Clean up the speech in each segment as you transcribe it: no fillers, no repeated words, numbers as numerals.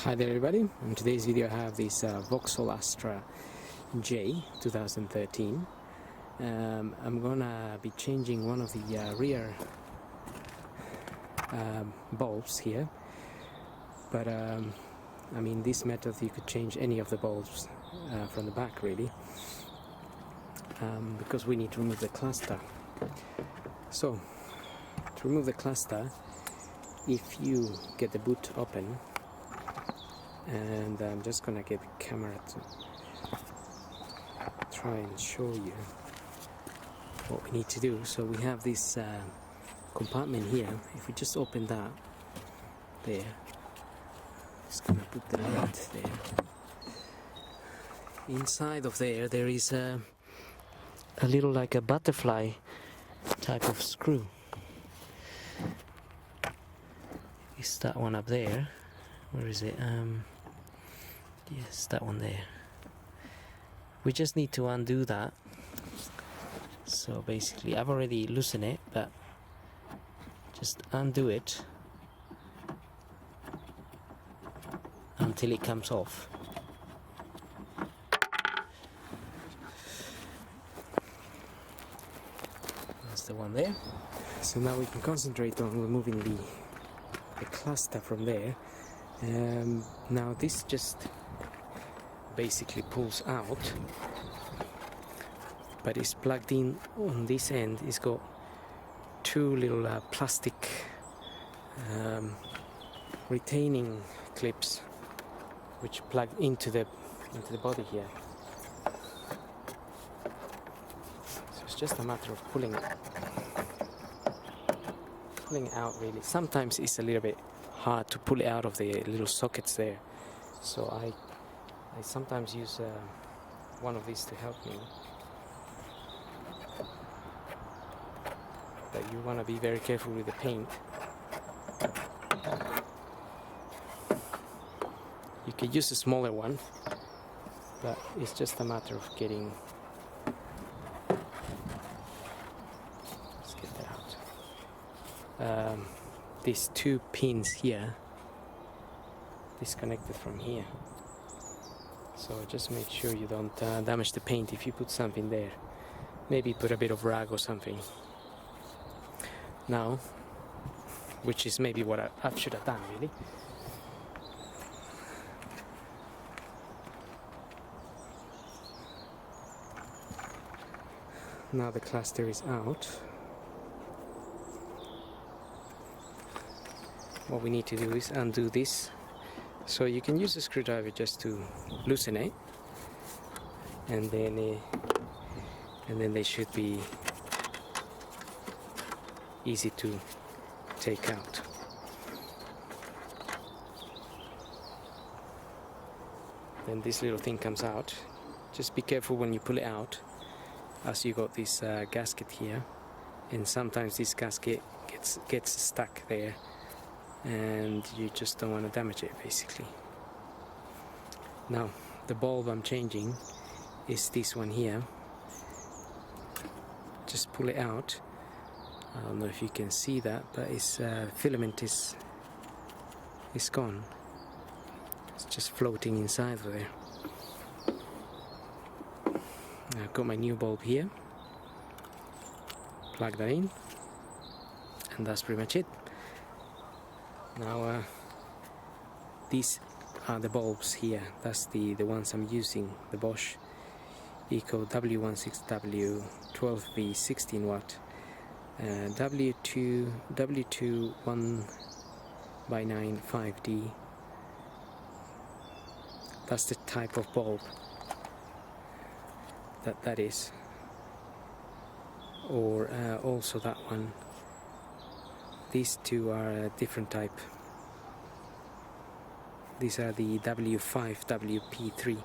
Hi there everybody, in today's video I have this Vauxhall Astra J 2013. I'm gonna be changing one of the rear bulbs here, but I mean, this method you could change any of the bulbs from the back really, because we need to remove the cluster. So to remove the cluster, if you get the boot open, and I'm just gonna get the camera to try and show you what we need to do. So we have this compartment here. If we just open that there, just gonna put the lid there. Inside of there is a little like a butterfly type of screw. Is that one up there? Where is it? Yes, that one there. We just need to undo that. So basically, I've already loosened it, but just undo it until it comes off. That's the one there. So now we can concentrate on removing the cluster from there. Now this just basically pulls out, but it's plugged in on this end. It's got two little plastic retaining clips which plug into the body here. So it's just a matter of pulling it out really. Sometimes it's a little bit hard to pull it out of the little sockets there, so I sometimes use one of these to help me. But you want to be very careful with the paint. You could use a smaller one, but it's just a matter of getting. Let's get that out. These two pins here disconnected from here, so just make sure you don't damage the paint if you put something there. Maybe put a bit of rag or something. Now, which is maybe what I should have done really. Now the cluster is out. What we need to do is undo this. So you can use a screwdriver just to loosen it, and then they should be easy to take out. Then this little thing comes out. Just be careful when you pull it out, as you got this gasket here, and sometimes this gasket gets stuck there, and you just don't want to damage it basically. Now the bulb I'm changing is this one here. Just pull it out. I don't know if you can see that, but its filament is gone. It's just floating inside of there. I've got my new bulb here. Plug that in, and that's pretty much it. Now these are the bulbs here. That's the ones I'm using, the Bosch Eco W16W 12V 16 watt W2 1x9 5D. That's the type of bulb that is, or also that one. These two are a different type. These are the W5WP3.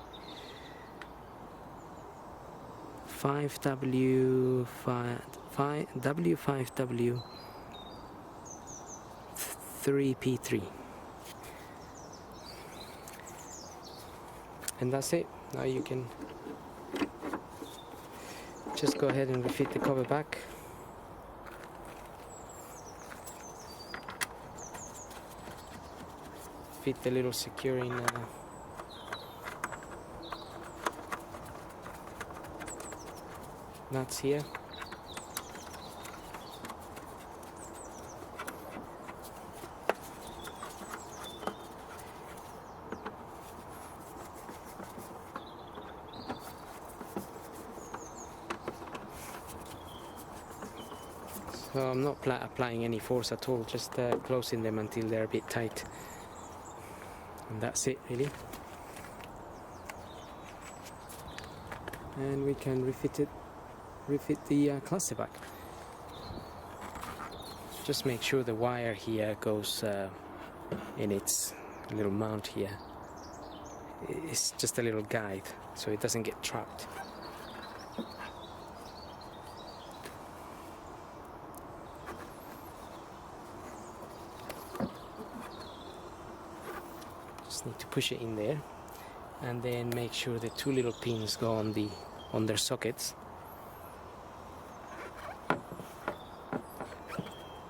5W5W3P3. And that's it. Now you can just go ahead and refit the cover back. fit the little securing nuts here. So I'm not applying any force at all, just closing them until they're a bit tight, and that's it really. And we can refit the cluster back. Just make sure the wire here goes in its little mount here. It's just a little guide so it doesn't get trapped. Just need to push it in there, and then make sure the two little pins go on their sockets.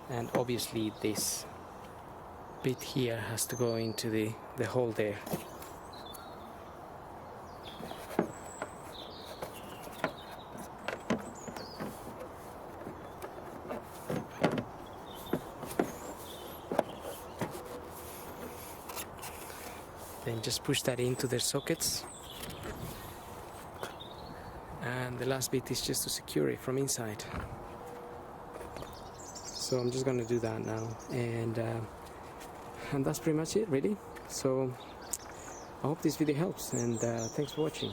And obviously this bit here has to go into the hole there. Then just push that into their sockets, and the last bit is just to secure it from inside. So I'm just going to do that now, and that's pretty much it really. So I hope this video helps, and thanks for watching.